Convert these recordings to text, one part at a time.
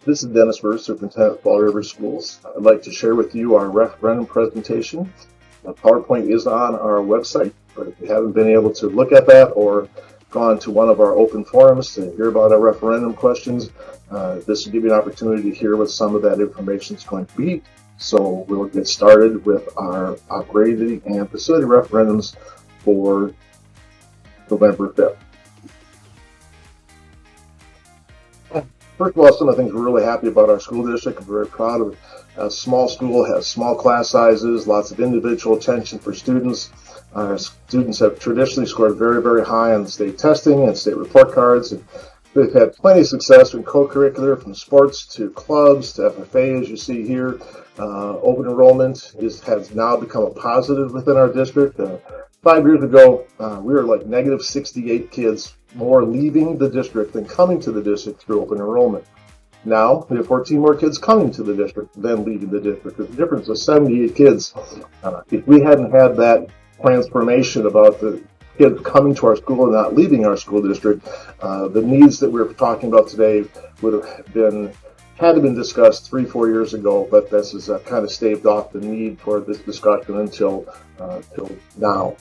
This is Dennis Burr, Superintendent of Fall River Schools. I'd like to share with you our referendum presentation. The PowerPoint is on our website, but if you haven't been able to look at that or gone to one of our open forums to hear about our referendum questions, this will give you an opportunity to hear what some of that information is going to be. So we'll get started with our operating and facility referendums for November 5th. First of all, some of the things we're really happy about our school district. We're very proud of a small school, has small class sizes, lots of individual attention for students. Our students have traditionally scored very, very high on state testing and state report cards. And they've had plenty of success in co-curricular, from sports to clubs to FFA, as you see here. Open enrollment has now become a positive within our district. 5 years ago, we were like negative 68 kids more leaving the district than coming to the district through open enrollment. Now we have 14 more kids coming to the district than leaving the district. There's a difference of 78 kids. If we hadn't had that transformation about the kids coming to our school and not leaving our school district, the needs that we're talking about today would have had to been discussed 3-4 years ago, but this has kind of staved off the need for this discussion until now.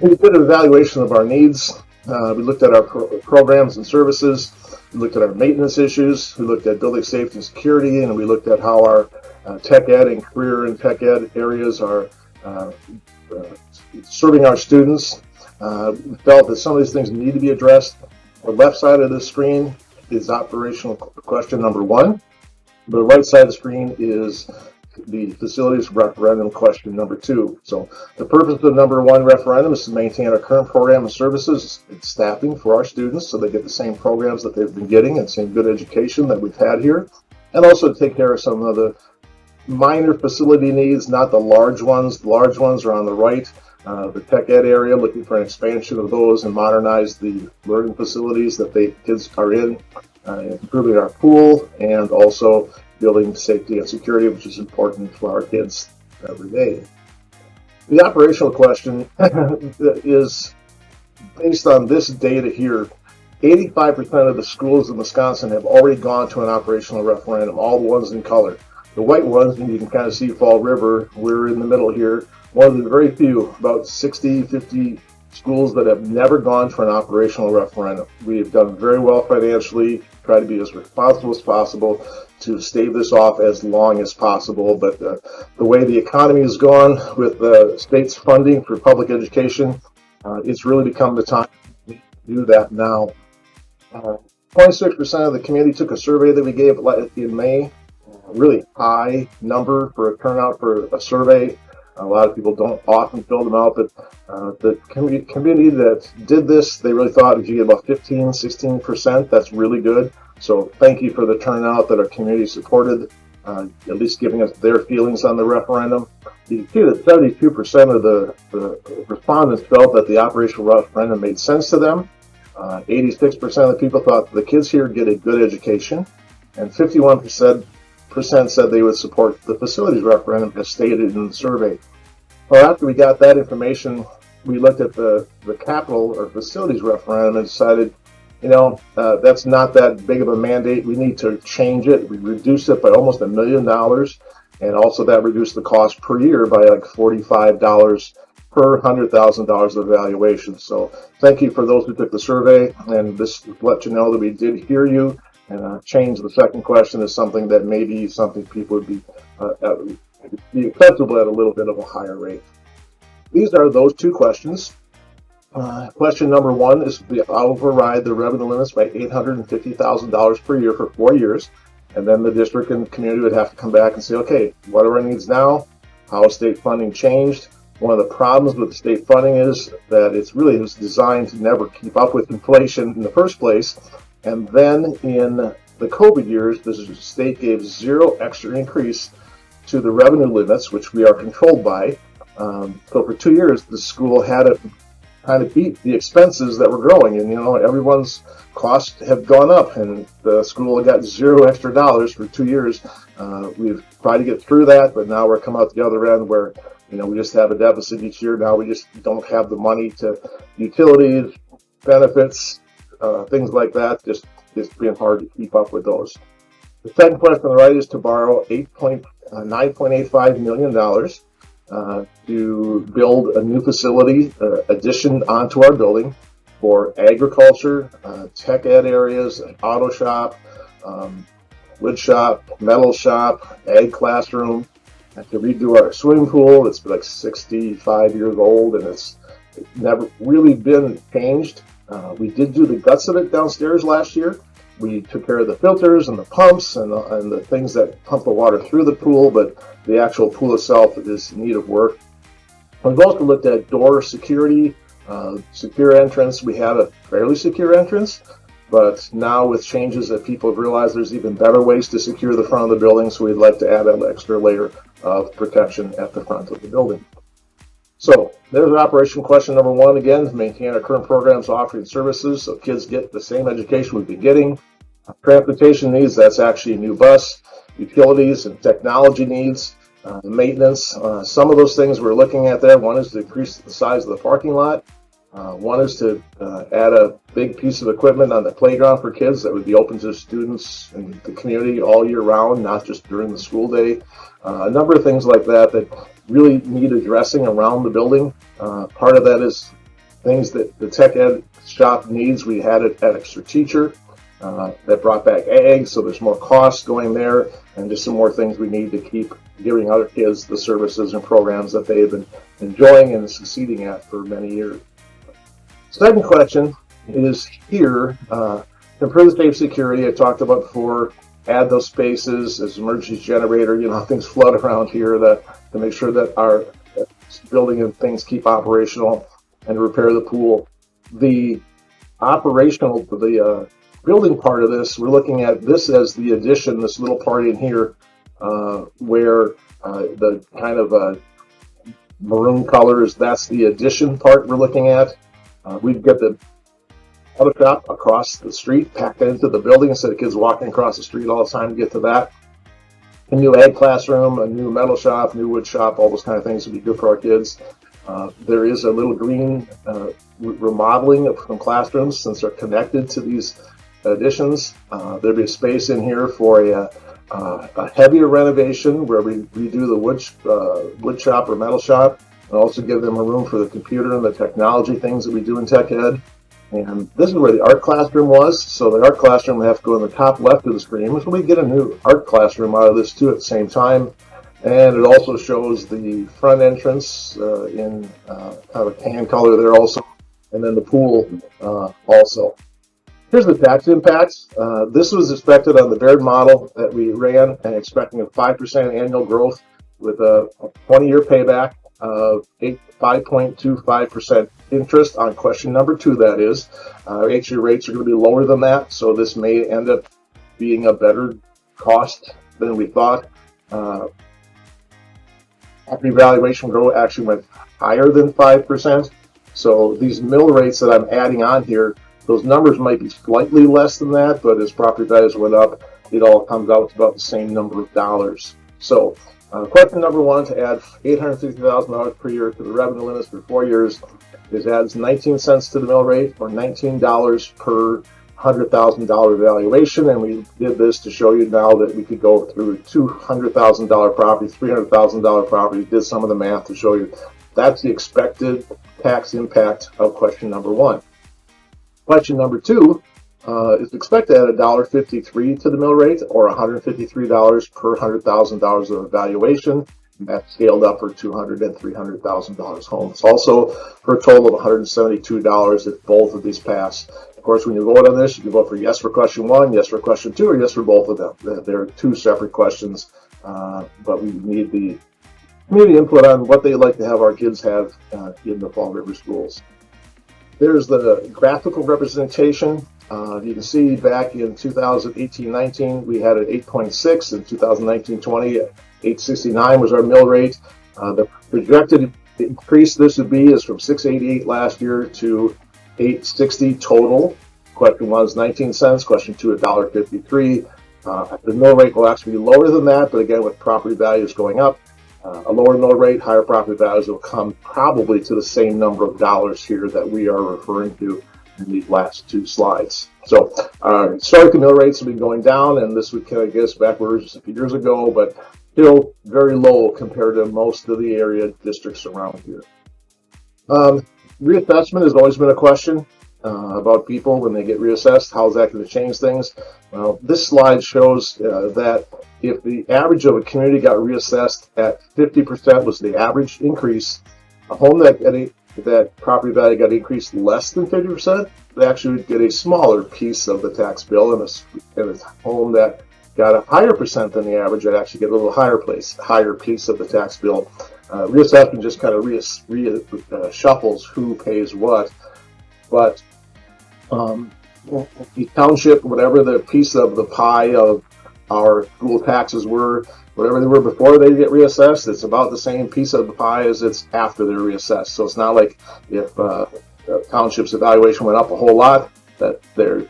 We did an evaluation of our needs. We looked at our programs and services. We looked at our maintenance issues. We looked at building safety and security, and we looked at how our tech ed and career and tech ed areas are serving our students. We felt that some of these things need to be addressed. The left side of the screen is operational question number 1. The right side of the screen is the facilities referendum question number 2. So the purpose of number 1 referendum is to maintain our current program and services and staffing for our students so they get the same programs that they've been getting and same good education that we've had here, and also to take care of some of the minor facility needs, not the large ones. The large ones are on the right. The tech ed area, looking for an expansion of those and modernize the learning facilities that the kids are in, improving our pool, and also building safety and security, which is important for our kids every day. The operational question is based on this data here. 85% of the schools in Wisconsin have already gone to an operational referendum, all the ones in color. The white ones, and you can kind of see Fall River, we're in the middle here, one of the very few, about 50 schools that have never gone for an operational referendum. We have done very well financially, try to be as responsible as possible to stave this off as long as possible. But the way the economy has gone with the state's funding for public education, it's really become the time to do that now. 26% of the community took a survey that we gave in May. A really high number for a turnout for a survey. A lot of people don't often fill them out, but the community that did this, they really thought if you get about 15-16%, that's really good. So thank you for the turnout that our community supported, at least giving us their feelings on the referendum. You can see that 72% of the respondents felt that the operational referendum made sense to them. 86% of the people thought the kids here get a good education, and 51% said they would support the facilities referendum as stated in the survey. Well, after we got that information, we looked at the capital or facilities referendum and decided, that's not that big of a mandate. We need to change it. We reduced it by almost $1 million, and also that reduced the cost per year by like $45 per $100,000 of evaluation. So thank you for those who took the survey, and this let you know that we did hear you. And change the second question is something that maybe something people would be acceptable at a little bit of a higher rate. These are those 2 questions. Question number 1 is to override the revenue limits by $850,000 per year for 4 years. And then the district and the community would have to come back and say, okay, what are our needs now? How has state funding changed? One of the problems with the state funding is that it was designed to never keep up with inflation in the first place. And then in the COVID years, the state gave 0 extra increase to the revenue limits, which we are controlled by. So for 2 years, the school had to kind of beat the expenses that were growing. And, everyone's costs have gone up, and the school got 0 extra dollars for 2 years. We've tried to get through that, but now we're coming out the other end where, we just have a deficit each year. Now we just don't have the money to utilities, benefits, things like that. Just being hard to keep up with those. The second question on the right is to borrow $9.85 million to build a new facility addition onto our building for agriculture, tech ed areas, auto shop, wood shop, metal shop, ag classroom, and to redo our swimming pool. It's like 65 years old and it's never really been changed. We did do the guts of it downstairs last year. We took care of the filters and the pumps and the things that pump the water through the pool, but the actual pool itself is in need of work. We've also looked at door security, secure entrance. We had a fairly secure entrance, but now with changes that people have realized there's even better ways to secure the front of the building, so we'd like to add an extra layer of protection at the front of the building. So there's operation question number one again: maintain our current programs offering services so kids get the same education we've been getting. Transportation needs, that's actually a new bus. Utilities and technology needs, maintenance. Some of those things we're looking at there. One is to increase the size of the parking lot. One is to add a big piece of equipment on the playground for kids that would be open to students in the community all year round, not just during the school day. A number of things like that that really need addressing around the building. Part of that is things that the tech ed shop needs. We had an extra teacher that brought back ag, so there's more costs going there, and just some more things we need to keep giving other kids the services and programs that they've been enjoying and succeeding at for many years. Second question is here, improve safe security. I talked about before, add those spaces as emergency generator, things flood around here to make sure that our building and things keep operational, and repair the pool. The building part of this, we're looking at this as the addition, this little part in here where the kind of maroon colors, that's the addition part we're looking at. We've got the auto shop across the street, packed into the building instead of kids walking across the street all the time to get to that. A new ag classroom, a new metal shop, new wood shop, all those kind of things would be good for our kids. There is a little green remodeling of some classrooms since they're connected to these additions. There'll be a space in here for a heavier renovation where we redo the wood shop or metal shop, and also give them a room for the computer and the technology things that we do in tech ed. And this is where the art classroom was. So the art classroom will have to go in the top left of the screen. So we get a new art classroom out of this too at the same time. And it also shows the front entrance in kind of a tan color there also. And then the pool also. Here's the tax impacts. This was expected on the Baird model that we ran, and expecting a 5% annual growth with a 20-year payback of 5.25% interest on question number 2, that is. HE rates are going to be lower than that, so this may end up being a better cost than we thought. Property valuation growth actually went higher than 5%. So these mill rates that I'm adding on here, those numbers might be slightly less than that, but as property values went up, it all comes out to about the same number of dollars. So question number 1, to add $850,000 per year to the revenue limits for 4 years, is adds 19 cents to the mill rate, or $19 per $100,000 valuation. And we did this to show you now that we could go through $200,000 property, $300,000 property, did some of the math to show you that's the expected tax impact of question number 1. Question number 2 is expected to add $1.53 to the mill rate, or $153 per $100,000 of valuation. That's scaled up for $200,000 and $300,000 homes. Also, for a total of $172 if both of these pass. Of course, when you vote on this, you can vote for yes for question 1, yes for question 2, or yes for both of them. They're 2 separate questions, but we need the community input on what they'd like to have our kids have in the Fall River schools. There's the graphical representation. You can see back in 2018-19, we had an 8.6. In 2019-20, 869 was our mill rate. The projected increase this would be is from 688 last year to 860 total. Question 1 is 19 cents. Question 2, $1.53. The mill rate will actually be lower than that, but again, with property values going up, a lower mill rate, higher property values will come probably to the same number of dollars here that we are referring to. in the last two slides. So historically, mill rates have been going down, and this would kind of get us back where we were just a few years ago, but still very low compared to most of the area districts around here. Reassessment has always been a question about people when they get reassessed. How's that going to change things? Well, this slide shows that if the average of a community got reassessed at 50% was the average increase, a home that property value got increased less than 50%, they actually would get a smaller piece of the tax bill, and a home that got a higher percent than the average would actually get a little higher piece of the tax bill. Reassessment just kind of shuffles who pays what, but the township, whatever the piece of the pie of our school taxes were, whatever they were before they get reassessed, it's about the same piece of the pie as it's after they're reassessed. So it's not like if the township's evaluation went up a whole lot, that their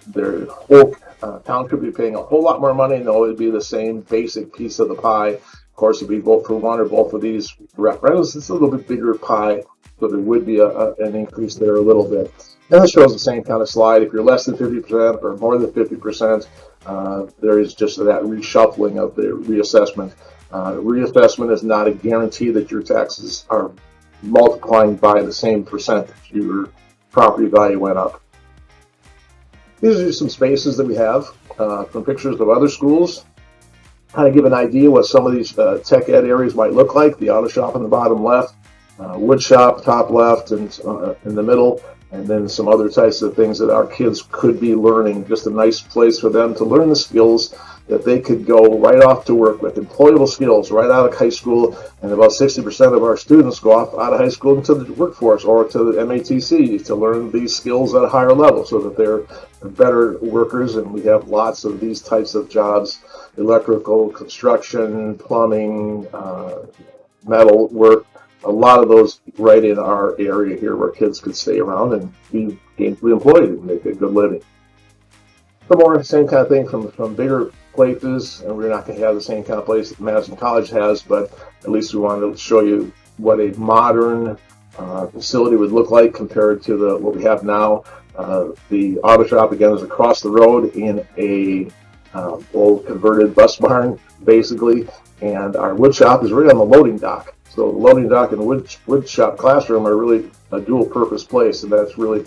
whole township would be paying a whole lot more money. No, it'd be the same basic piece of the pie. Of course, it'd be vote for one or both of these referendums. It's a little bit bigger pie, so there would be an increase there a little bit. And this shows the same kind of slide. If you're less than 50% or more than 50%, there is just that reshuffling of the reassessment. Reassessment is not a guarantee that your taxes are multiplying by the same percent that your property value went up. These are just some spaces that we have from pictures of other schools. Kind of give an idea what some of these tech ed areas might look like. The auto shop in the bottom left, wood shop top left, and in the middle, and then some other types of things that our kids could be learning. Just a nice place for them to learn the skills that they could go right off to work with, employable skills right out of high school. And about 60% of our students go off out of high school into the workforce or to the MATC to learn these skills at a higher level so that they're better workers. And we have lots of these types of jobs: electrical, construction, plumbing, metal work. A lot of those right in our area here where kids could stay around and be gainfully employed and make a good living. Some more same kind of thing from bigger places, and we're not going to have the same kind of place that Madison College has, but at least we wanted to show you what a modern facility would look like compared to what we have now. The auto shop, again, is across the road in a old converted bus barn, basically, and our wood shop is right on the loading dock. So the loading dock and the wood shop classroom are really a dual purpose place, and that's really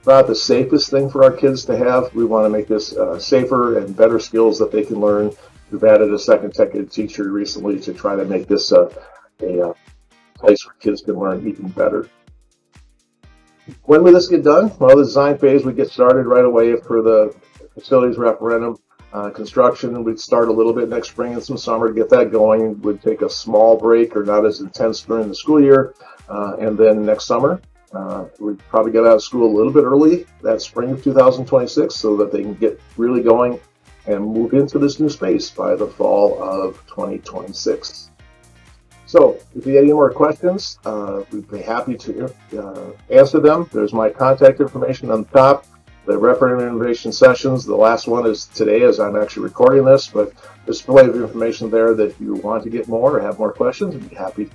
not the safest thing for our kids to have. We want to make this safer and better skills that they can learn. We've added a second tech ed teacher recently to try to make this a place where kids can learn even better. When will this get done? Well, the design phase would get started right away for the facilities referendum. Construction would start a little bit next spring and some summer to get that going. Would take a small break or not as intense during the school year. And then next summer, we'd probably get out of school a little bit early that spring of 2026 so that they can get really going and move into this new space by the fall of 2026. So if you have any more questions, we'd be happy to answer them. There's my contact information on the top. The referendum sessions, the last one is today as I'm actually recording this, but there's plenty of information there that if you want to get more or have more questions, I'd be happy